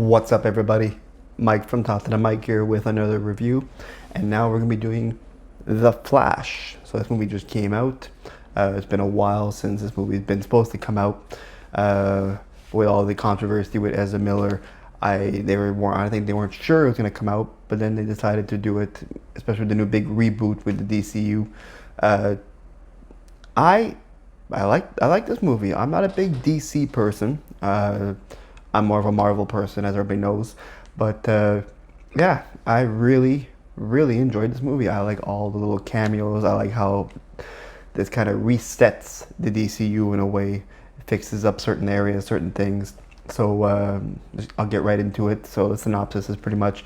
What's up, everybody? Mike from Top to the Mic here with another review, and now we're gonna be doing The Flash. So this movie just came out. It's been a while since this movie's been supposed to come out. With all the controversy with Ezra Miller, I think they weren't sure it was gonna come out, but then they decided to do it, especially with the new big reboot with the DCU. I I like this movie. I'm not a big DC person. I'm more of a Marvel person, as everybody knows. But yeah, I really enjoyed this movie. I like all the little cameos. I like how this kind of resets the DCU in a way, fixes up certain areas, certain things. So I'll get right into it. So the synopsis is pretty much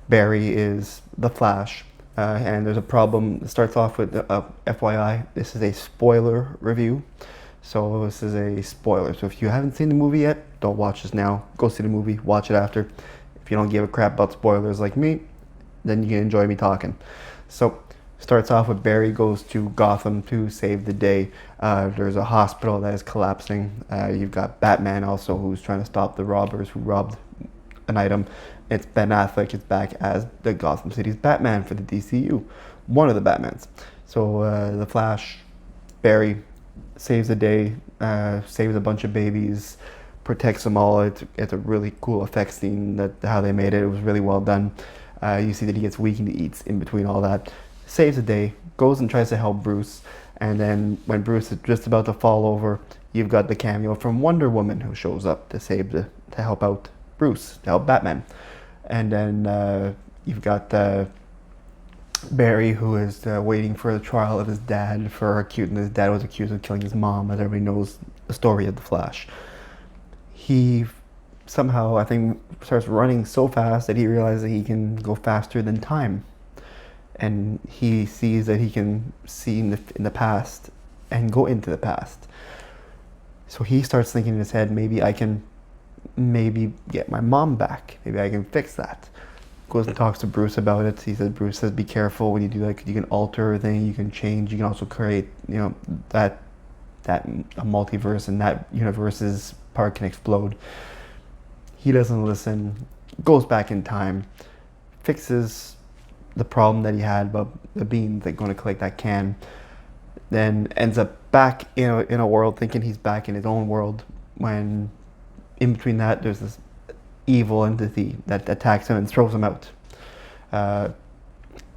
Barry is the Flash, and there's a problem. It starts off with FYI, this is a spoiler review. So this is a spoiler. So if you haven't seen the movie yet, don't watch this now. Go see the movie, watch it after. If you don't give a crap about spoilers like me, then you can enjoy me talking. So starts off with Barry goes to Gotham to save the day. There's a hospital that is collapsing. You've got Batman also, who's trying to stop the robbers who robbed an item. It's Ben Affleck is back as the Gotham City's Batman for the DCU, one of the Batmans. So the Flash, Barry saves the day, saves a bunch of babies, protects them all. It's a really cool effects scene, that how they made it. It was really well done. You see that he gets weak and he eats in between all that. Saves the day, goes and tries to help Bruce, and then when Bruce is just about to fall over, you've got the cameo from Wonder Woman, who shows up to help out Bruce, to help Batman. And then you've got Barry, who is waiting for the trial of his dad his dad was accused of killing his mom, as everybody knows the story of the Flash. He somehow, I think, starts running so fast that he realizes that he can go faster than time. And he sees that he can see in the past and go into the past. So he starts thinking in his head, maybe I can get my mom back. Maybe I can fix that. Goes and talks to Bruce about it. Bruce says, be careful when you do that, because you can alter everything, you can change, you can also create, that a multiverse, and that universe's part can explode. He doesn't listen, goes back in time, fixes the problem that he had about the being that going to collect that can, then ends up back in a world, thinking he's back in his own world, when in between that there's this evil entity that attacks him and throws him out.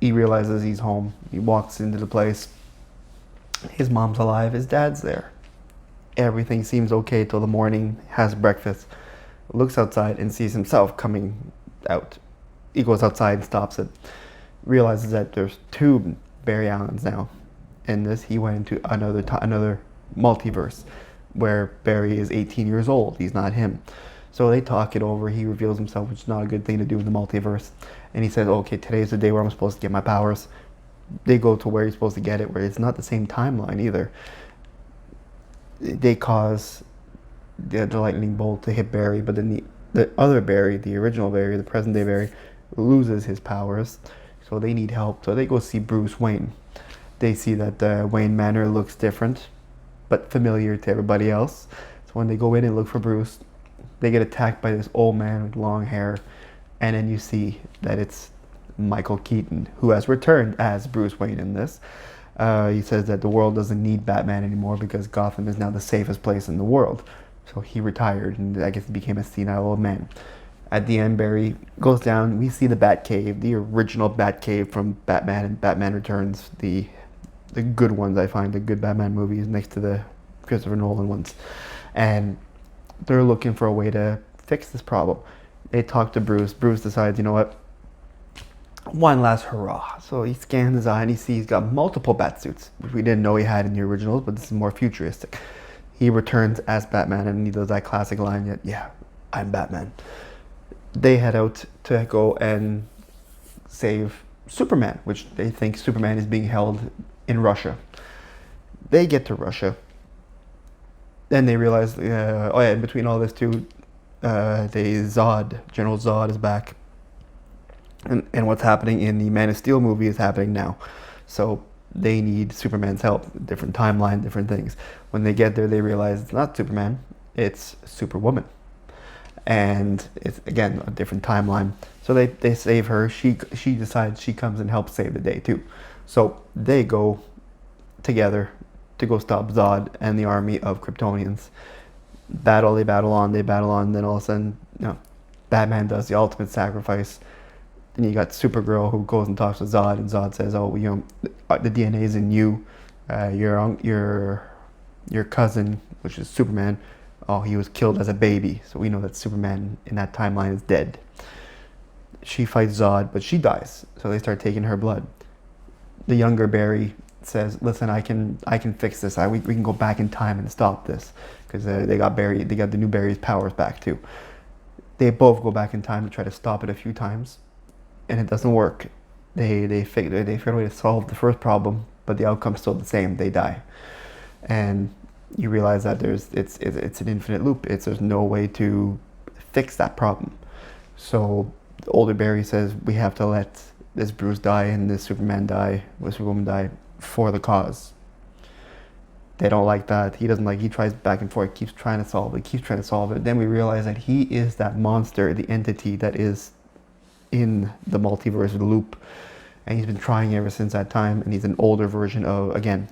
He realizes he's home. He walks into the place. His mom's alive. His dad's there. Everything seems okay till the morning. Has breakfast. Looks outside and sees himself coming out. He goes outside and stops it. Realizes that there's two Barry Allens now. In this, he went into another multiverse where Barry is 18 years old. He's not him. So they talk it over. He reveals himself, which is not a good thing to do in the multiverse. And he says, okay, today's the day where I'm supposed to get my powers. They go to where he's supposed to get it, where it's not the same timeline either. They cause the lightning bolt to hit Barry, but then the other Barry, the original Barry, the present day Barry, loses his powers. So they need help. So they go see Bruce Wayne. They see that Wayne Manor looks different, but familiar to everybody else. So when they go in and look for Bruce, they get attacked by this old man with long hair, and then you see that it's Michael Keaton, who has returned as Bruce Wayne in this. He says that the world doesn't need Batman anymore because Gotham is now the safest place in the world. So he retired, and I guess he became a senile old man. At the end, Barry goes down. We see the Batcave, the original Batcave from Batman and Batman Returns, the good ones, I find, the good Batman movies next to the Christopher Nolan ones. And they're looking for a way to fix this problem. They talk to Bruce. Bruce decides, you know what? One last hurrah. So he scans his eye and he sees he's got multiple bat suits, which we didn't know he had in the originals, but this is more futuristic. He returns as Batman and he does that classic line, yeah, I'm Batman. They head out to go and save Superman, which they think Superman is being held in Russia. They get to Russia. Then they realize, in between all this too, General Zod is back. And what's happening in the Man of Steel movie is happening now. So they need Superman's help. Different timeline, different things. When they get there, they realize it's not Superman, it's Superwoman. and it's again a different timeline. So they save her. She decides she comes and helps save the day too. So they go together to go stop Zod and the army of Kryptonians. They battle on, then all of a sudden, Batman does the ultimate sacrifice. Then you got Supergirl who goes and talks to Zod, and Zod says, "Oh, the DNA is in you. Your cousin, which is Superman, oh, he was killed as a baby. So we know that Superman in that timeline is dead." She fights Zod, but she dies. So they start taking her blood. The younger Barry says, "Listen, I can fix this. We can go back in time and stop this," because they got the new Barry's powers back too. They both go back in time to try to stop it a few times, and it doesn't work. They figure a way to solve the first problem, but the outcome's still the same. They die, and you realize that it's an infinite loop. There's no way to fix that problem. So the older Barry says, we have to let this Bruce die and this Superwoman die for the cause. They don't like that. He doesn't like. He tries back and forth, keeps trying to solve it. Then we realize that he is that monster, the entity that is in the multiverse, the loop, and he's been trying ever since that time. And he's an older version of, again,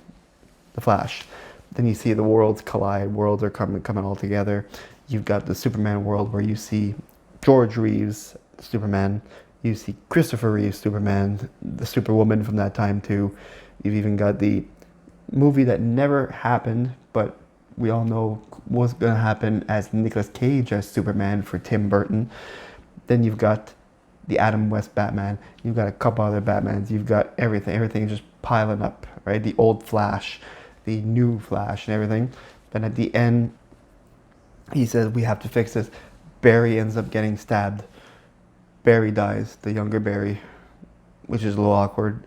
the Flash. Then you see the worlds collide. Worlds are coming all together. You've got the Superman world where you see George Reeves, Superman. You see Christopher Reeves, Superman, the Superwoman from that time too. You've even got the movie that never happened, but we all know was going to happen, as Nicolas Cage as Superman for Tim Burton. Then you've got the Adam West Batman. You've got a couple other Batmans. You've got everything. Everything is just piling up, right? The old Flash, the new Flash, and everything. Then at the end, he says, we have to fix this. Barry ends up getting stabbed. Barry dies, the younger Barry, which is a little awkward.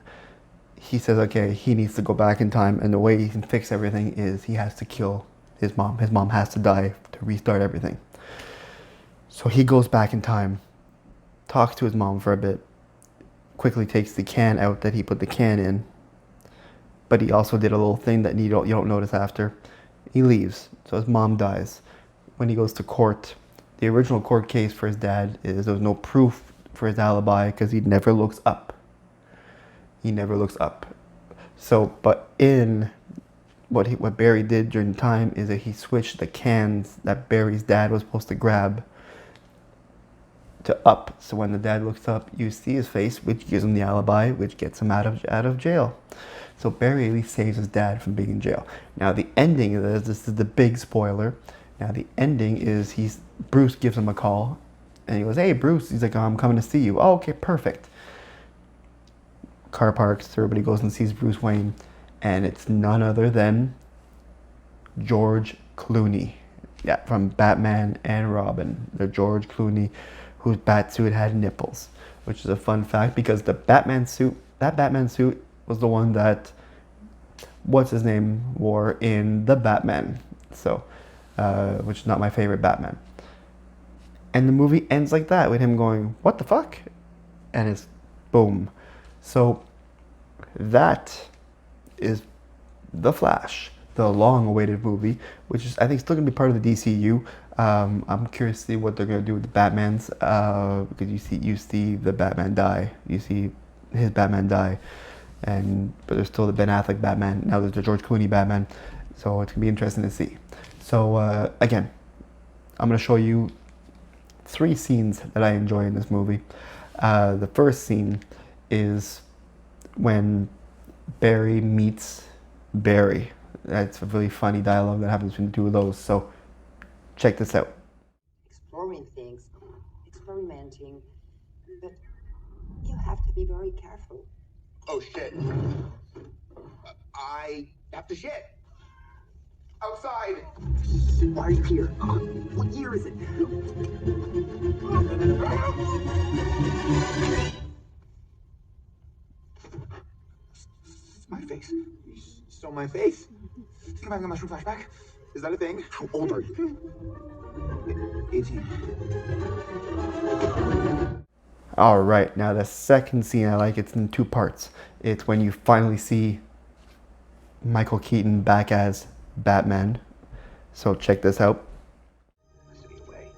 He says, okay, he needs to go back in time, and the way he can fix everything is he has to kill his mom. His mom has to die to restart everything. So he goes back in time, talks to his mom for a bit, quickly takes the can out that he put the can in, but he also did a little thing that you don't notice after. He leaves, so his mom dies. When he goes to court, the original court case for his dad is there was no proof for his alibi because he never looks up. He never looks up. So, but in what Barry did during the time is that he switched the cans that Barry's dad was supposed to grab to up. So when the dad looks up, you see his face, which gives him the alibi, which gets him out of jail. So Barry at least saves his dad from being in jail. Now the ending of this is the big spoiler. Now the ending is Bruce gives him a call, and he goes, "Hey Bruce," he's like, "Oh, I'm coming to see you." "Oh, okay, perfect." Car parks, everybody goes and sees Bruce Wayne, and it's none other than George Clooney. Yeah, from Batman and Robin. The George Clooney whose batsuit had nipples, which is a fun fact because that Batman suit was the one that what's his name wore in the Batman. So, which is not my favorite Batman. And the movie ends like that with him going, "What the fuck?" And it's boom. So that is The Flash, the long-awaited movie, which is I think still gonna be part of the DCU. I'm curious to see what they're gonna do with the Batmans, because you see the Batman die, you see his Batman die, but there's still the Ben Affleck Batman. Now there's the George Clooney Batman, so it's gonna be interesting to see. So again, I'm gonna show you 3 scenes that I enjoy in this movie. The first scene is when Barry meets Barry. That's a really funny dialogue that happens between the two of those. So check this out. Exploring things, experimenting, but you have to be very careful. Oh shit. I have to shit. Outside. Why are you here? What year is it? It's my face. You stole my face. Think about the mushroom flashback. Is that a thing? How old are you? 18. All right, now the second scene I like, it's in 2 parts. It's when you finally see Michael Keaton back as Batman. So check this out. Has to be a way.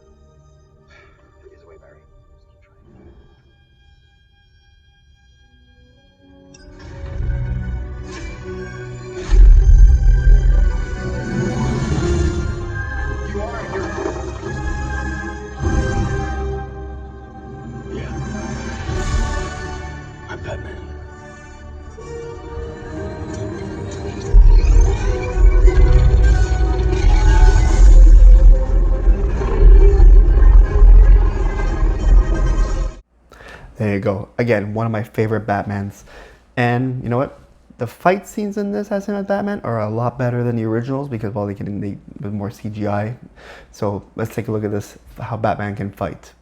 There you go. Again, one of my favorite Batmans. And you know what? The fight scenes in this as him as Batman are a lot better than the originals because, well, they with more CGI. So let's take a look at this, how Batman can fight.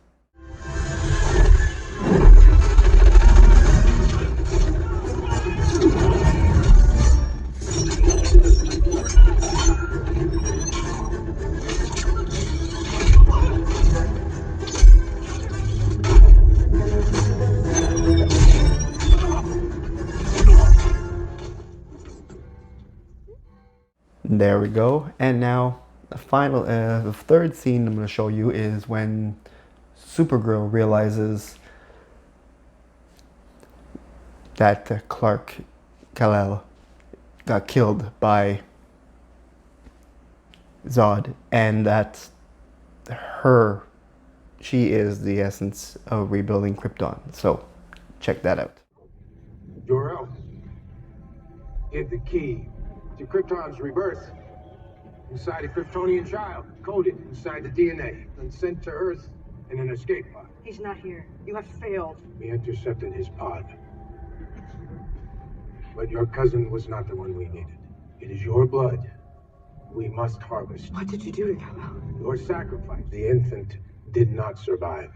There we go. And now the third scene I'm going to show you is when Supergirl realizes that Clark Kal-El got killed by Zod, and that she is the essence of rebuilding Krypton. So check that out. Jor-El hid the key to Krypton's rebirth inside a Kryptonian child, coded inside the DNA, and sent to Earth in an escape pod. He's not here. You have failed. We intercepted his pod. But your cousin was not the one we needed. It is your blood we must harvest. What did you do to Kal-El? Your sacrifice. The infant did not survive.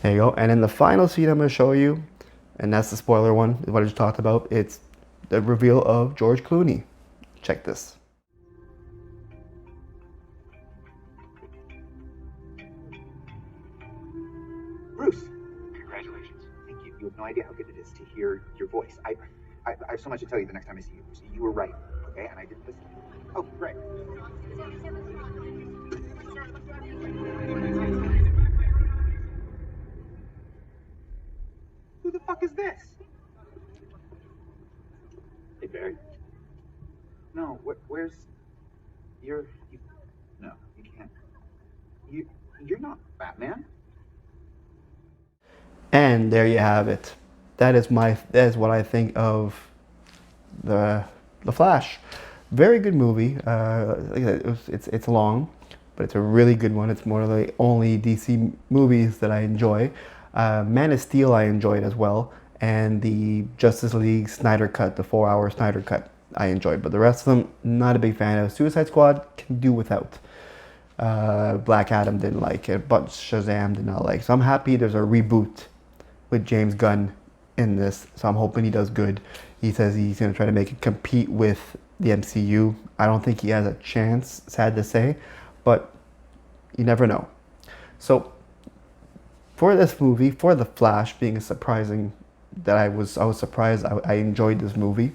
There you go. And in the final scene I'm going to show you, and that's the spoiler one, is what I just talked about. It's the reveal of George Clooney. Check this. Bruce, congratulations. Thank you. You have no idea how good it is to hear your voice. I have so much to tell you the next time I see you, Bruce. You were right, okay? And I didn't listen. Oh, great. Who the fuck is this? Hey, Barry. No, where's... You... No, you can't. You're not Batman. And there you have it. That is what I think of the Flash. Very good movie. Like I said, it's long, but it's a really good one. It's one of the only DC movies that I enjoy. Man of Steel I enjoyed as well, and the Justice League Snyder Cut, the 4-hour Snyder Cut, I enjoyed. But the rest of them, not a big fan of. Suicide Squad can do without. Black Adam didn't like it, but Shazam did not like. So I'm happy there's a reboot with James Gunn in this, so I'm hoping he does good. He says he's going to try to make it compete with the MCU. I don't think he has a chance, sad to say, but you never know. So for this movie, for The Flash being surprising, that I was surprised I enjoyed this movie,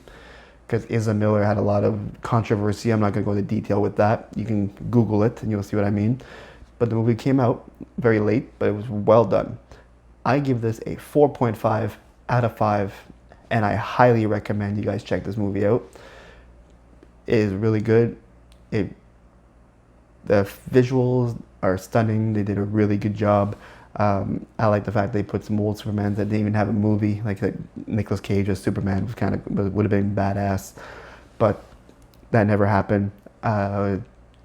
because Ezra Miller had a lot of controversy. I'm not going to go into detail with that. You can Google it and you'll see what I mean. But the movie came out very late, but it was well done. I give this a 4.5 out of 5, and I highly recommend you guys check this movie out. It is really good. The visuals are stunning. They did a really good job. I like the fact they put some old Supermans that didn't even have a movie, like Nicolas Cage as Superman would have been badass, but that never happened.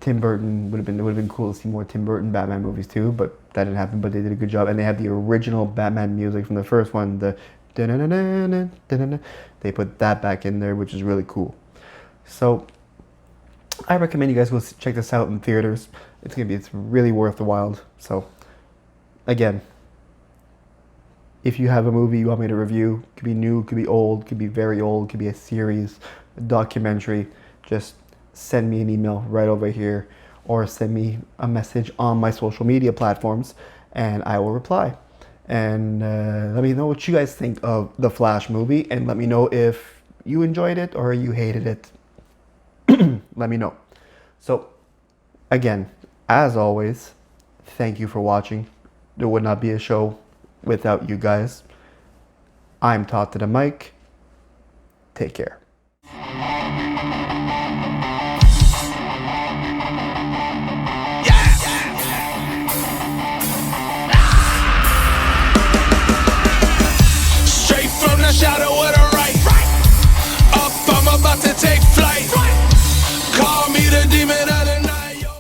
Tim Burton it would have been cool to see more Tim Burton Batman movies too, but that didn't happen. But they did a good job, and they have the original Batman music from the first one, the da-na-na-na-na-na-na. They put that back in there, which is really cool. So I recommend you guys go check this out in theaters. It's really worth the while. So again, if you have a movie you want me to review, could be new, could be old, could be very old, could be a series, a documentary, just send me an email right over here, or send me a message on my social media platforms, and I will reply. And let me know what you guys think of the Flash movie, and let me know if you enjoyed it or you hated it. Let me know. So again, as always, thank you for watching. There would not be a show without you guys. I'm Todd to the mic. Take care.